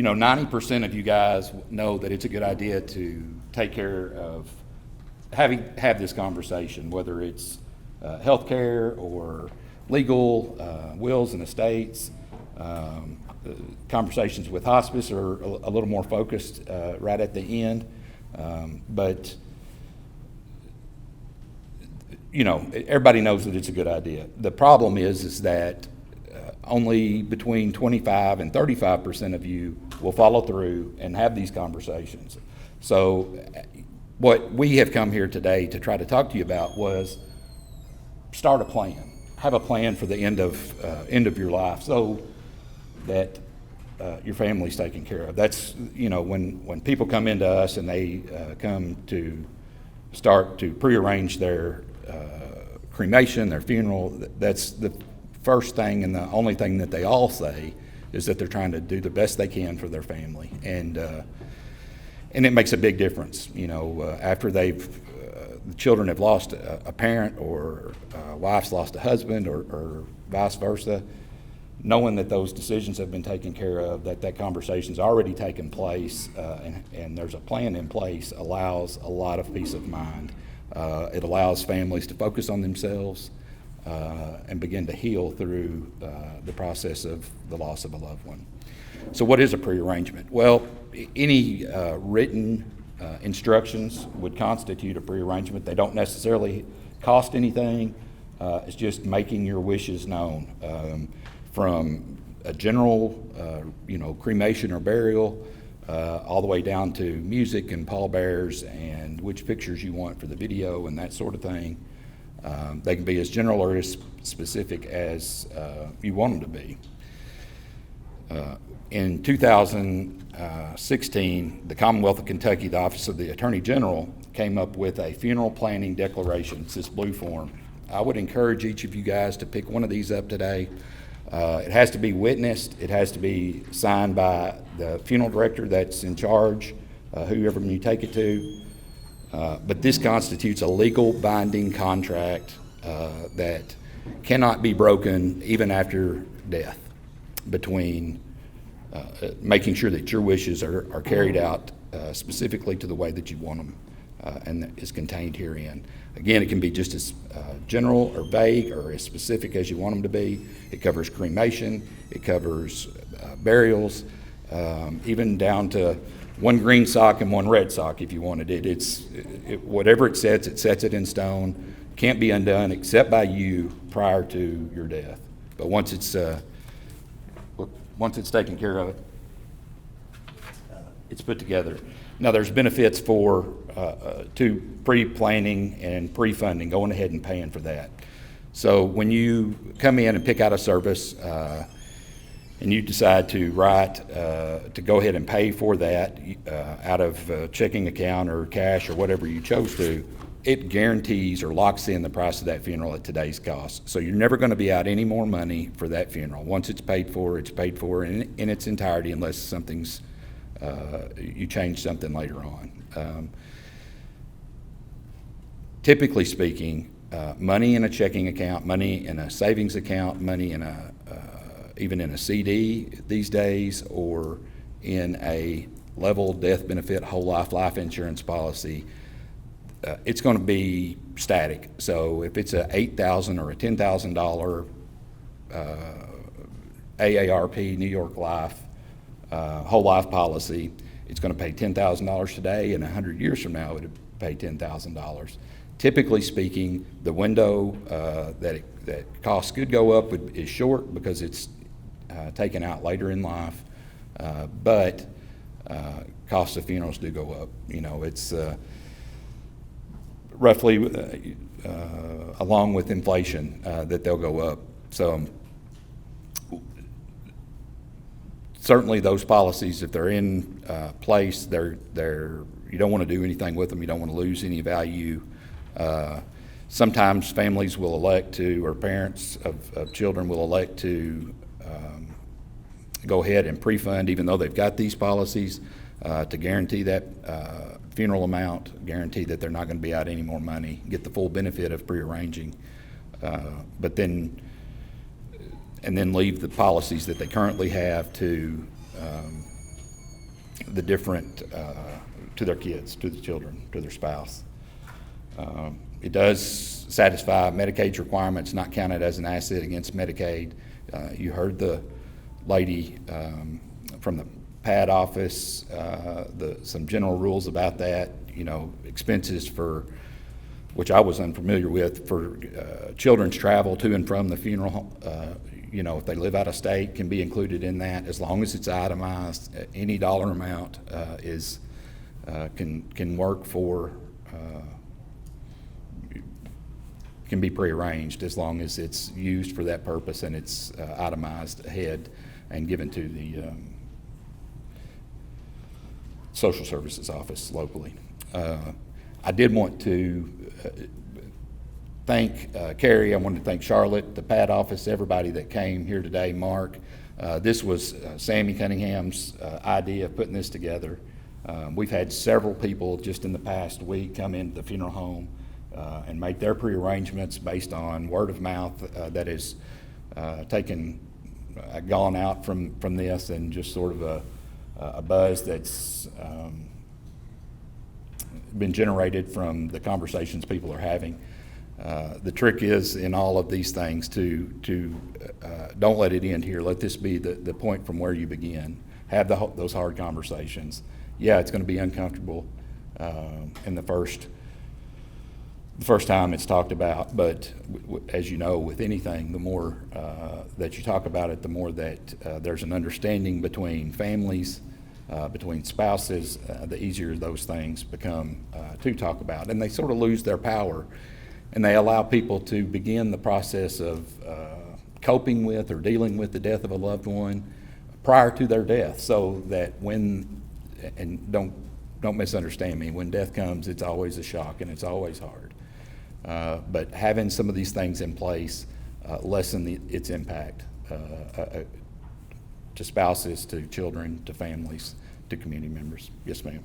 90% of you guys know that it's a good idea to take care of have this conversation, whether it's healthcare or legal, wills and estates. Conversations with hospice are a little more focused right at the end, but everybody knows that it's a good idea. The problem is that only between 25 and 35% of you will follow through and have these conversations. So what we have come here today to try to talk to you about was start a plan. Have a plan for the end of your life so that your family's taken care of. That's, when people come into us and they come to start to prearrange their cremation, their funeral, that's the first thing and the only thing that they all say is that they're trying to do the best they can for their family. And it makes a big difference, after the children have lost a parent or a wife's lost a husband or vice versa, knowing that those decisions have been taken care of, that conversation's already taken place, and there's a plan in place, allows a lot of peace of mind. It allows families to focus on themselves and begin to heal through the process of the loss of a loved one. So what is a prearrangement? Well, any written instructions would constitute a prearrangement. They don't necessarily cost anything. It's just making your wishes known. From a general, cremation or burial, all the way down to music and pallbearers and which pictures you want for the video and that sort of thing. They can be as general or as specific as you want them to be. In 2016, the Commonwealth of Kentucky, the Office of the Attorney General, came up with a funeral planning declaration. It's this blue form. I would encourage each of you guys to pick one of these up today. It has to be witnessed. It has to be signed by the funeral director that's in charge, whoever you take it to. But this constitutes a legal binding contract that cannot be broken even after death, between making sure that your wishes are carried out specifically to the way that you want them, and that is contained herein. Again, it can be just as general or vague or as specific as you want them to be. It covers cremation, it covers burials, even down to one green sock and one red sock if you wanted it. Whatever it sets it in stone. Can't be undone except by you prior to your death. But once it's taken care of, it's put together. Now, there's benefits to pre-planning and pre-funding, going ahead and paying for that. So when you come in and pick out a service and you decide to to go ahead and pay for that out of a checking account or cash or whatever you chose to, it guarantees or locks in the price of that funeral at today's cost. So you're never going to be out any more money for that funeral. Once it's paid for in its entirety, unless you change something later on. Typically speaking, money in a checking account, money in a savings account, money in even in a CD these days, or in a level death benefit whole life insurance policy, it's going to be static. So if it's a $8,000 or a $10,000 AARP New York Life whole life policy, it's going to pay $10,000 today, and 100 years from now it'll pay $10,000. Typically speaking, the window that costs could go up is short because it's taken out later in life, but costs of funerals do go up. It's roughly along with inflation that they'll go up. So certainly those policies, if they're in place, you don't want to do anything with them. You don't want to lose any value. Sometimes families will elect to, or parents of children will elect to go ahead and pre-fund, even though they've got these policies, to guarantee that funeral amount, guarantee that they're not going to be out any more money, get the full benefit of prearranging, and then leave the policies that they currently have to the different, to their kids, to the children, to their spouse. It does satisfy Medicaid's requirements, not counted as an asset against Medicaid. You heard the lady from the PAD office, some general rules about that, expenses for, which I was unfamiliar with, for children's travel to and from the funeral. If they live out of state, can be included in that as long as it's itemized. Any dollar amount can work for, can be prearranged as long as it's used for that purpose and it's itemized ahead and given to the social services office locally. I did want to thank Carrie. I wanted to thank Charlotte, the PAD office, everybody that came here today, Mark. This was Sammy Cunningham's idea of putting this together. We've had several people just in the past week come into the funeral home and make their prearrangements based on word of mouth that is gone out from this, and just sort of a buzz that's been generated from the conversations people are having. The trick is in all of these things to don't let it end here. Let this be the point from where you begin. Have those hard conversations. Yeah, it's going to be uncomfortable in the first time it's talked about, but as you know, with anything, the more that you talk about it, the more that there's an understanding between families, between spouses, the easier those things become to talk about, and they sort of lose their power. And they allow people to begin the process of coping with or dealing with the death of a loved one prior to their death, so that and don't misunderstand me, when death comes, it's always a shock and it's always hard. But having some of these things in place lessen its impact to spouses, to children, to families, to community members. Yes, ma'am.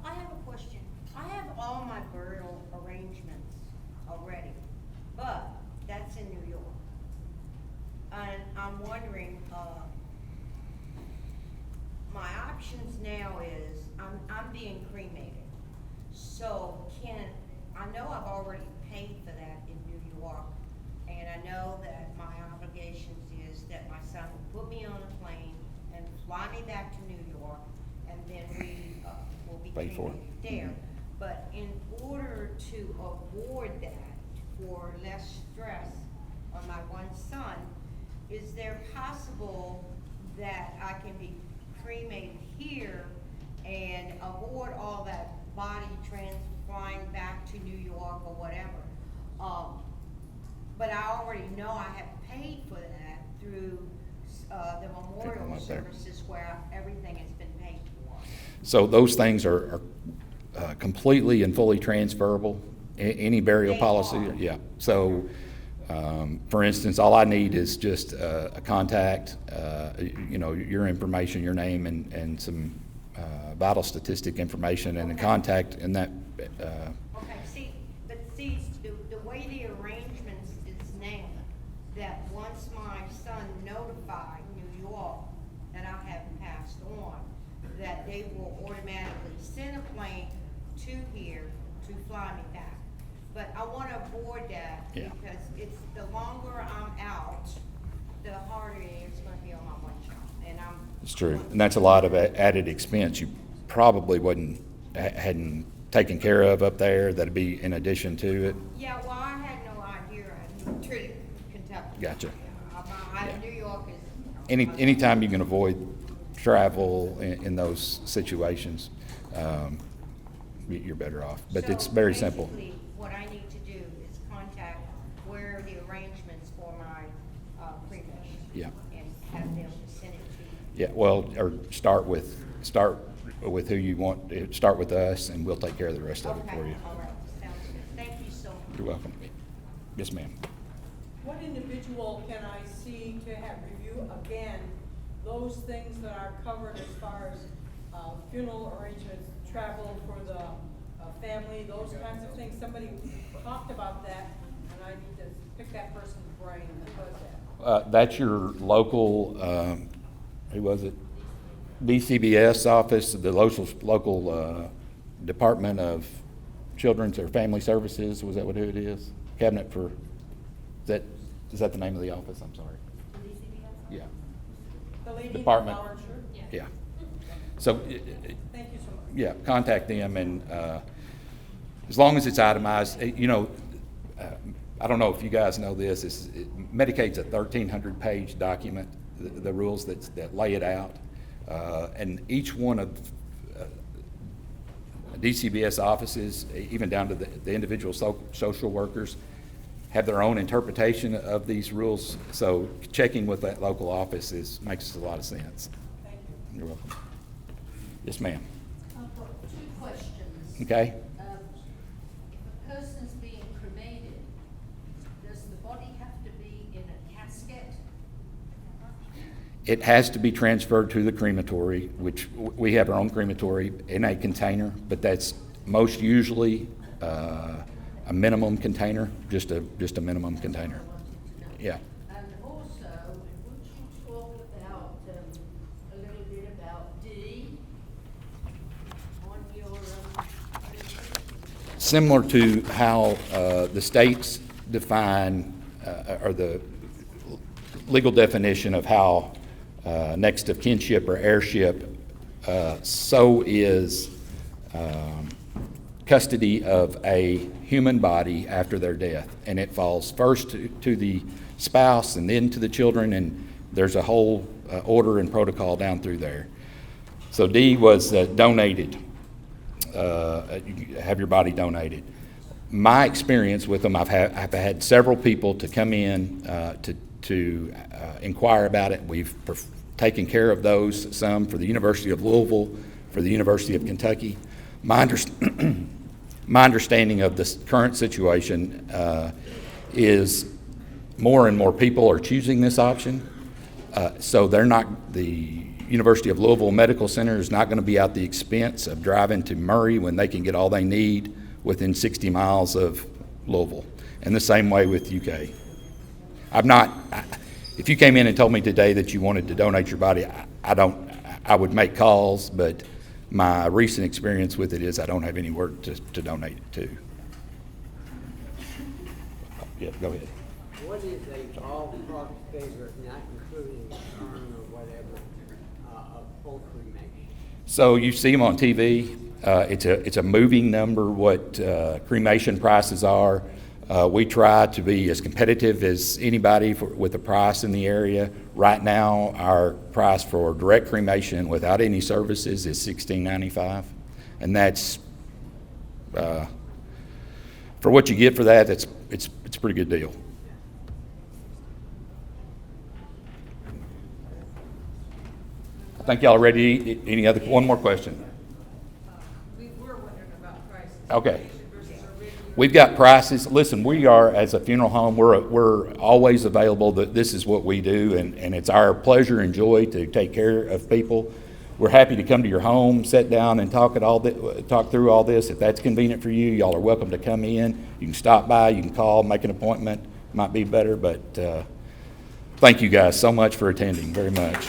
I have a question. I have all my burial arrangements already, but that's in New York. And I'm wondering, my options now is, I'm being cremated. So I know I've already paid for that in New York, and I know that my obligations is that my son will put me on a plane and fly me back to New York, and then we will be Pay for cremated it. there. But in order to avoid that, for less stress on my one son, is there possible that I can be cremated here and avoid all that body flying back to New York or whatever? But I already know I have paid for that through the memorial services where everything has been paid for. So those things are completely and fully transferable. Any burial policy, yeah. So, for instance, all I need is just a contact, your information, your name, and some vital statistic information, and a contact, and that. Okay. The way the arrangements is now, that once my son notified New York that I have passed on, that they will automatically send a plane to here to fly me back. But I want to avoid that, Yeah. because it's the longer I'm out, the harder it's going to be on my one child. And It's true, and that's a lot of added expense you probably hadn't taken care of up there. That'd be in addition to it. Yeah, well, I had no idea. I moved to Kentucky. Gotcha. Yeah. New York is. Anytime you can avoid travel in those situations, you're better off. But it's very simple. Basically, what I need to do is contact where the arrangements for my cremation. Yeah. And have them send it to you. Yeah, well, or start with who you want. Start with us, and we'll take care of the rest of it for you. All right, sounds good. Thank you so much. You're welcome. Yes, ma'am. What individual can I see to have review again those things that are covered as far as funeral arrangements, travel for the family, those kinds of things? Somebody talked about that, and I need to pick that person's brain that does that. That's your local, who was it? BCBS office, the local Department of Children's or Family Services, was that what it is? Cabinet for, is that the name of the office? I'm sorry. Yeah, The lady in the Department. flower shirt? yeah. So, Thank you so much. yeah, contact them, and as long as it's itemized, I don't know if you guys know this, Medicaid's a 1,300-page document, the rules that lay it out. And each one of DCBS offices, even down to the individual social workers, have their own interpretation of these rules. So checking with that local office makes a lot of sense. Thank you. You're welcome. Yes, ma'am. I've got two questions. Okay. If a person's being cremated, does the body have to be in a casket? It has to be transferred to the crematory, which we have our own crematory in a container, but that's most usually a minimum container, just a minimum container. Yeah. And also, would you talk about, a little bit about D on your, Similar to how the states define, or the legal definition of how next of kinship or heirship, so is custody of a human body after their death. And it falls first to the spouse and then to the children, and there's a whole order and protocol down through there. So D was donated. You have your body donated. My experience with them, I've had several people to come in to inquire about it. We've taken care of those, some for the University of Louisville, for the University of Kentucky. My understanding of this current situation is more and more people are choosing this option. So the University of Louisville Medical Center is not going to be at the expense of driving to Murray when they can get all they need within 60 miles of Louisville. And the same way with UK. If you came in and told me today that you wanted to donate your body, I would make calls, but my recent experience with it is I don't have anywhere to donate it to. Yeah, go ahead. What is a ballpark figure, not including urn or whatever, of full cremation? So you see them on TV. It's a moving number what cremation prices are. We try to be as competitive as anybody with the price in the area. Right now, our price for direct cremation without any services is $16.95, and that's for what you get for that. It's a pretty good deal. I think y'all are ready to eat. Any other? One more question. We were wondering about prices. Okay. Versus our regular. We've got prices. Listen, we are, as a funeral home, we're always available. This is what we do, and it's our pleasure and joy to take care of people. We're happy to come to your home, sit down, and talk through all this. If that's convenient for you, y'all are welcome to come in. You can stop by, you can call, make an appointment. Might be better, but thank you guys so much for attending very much.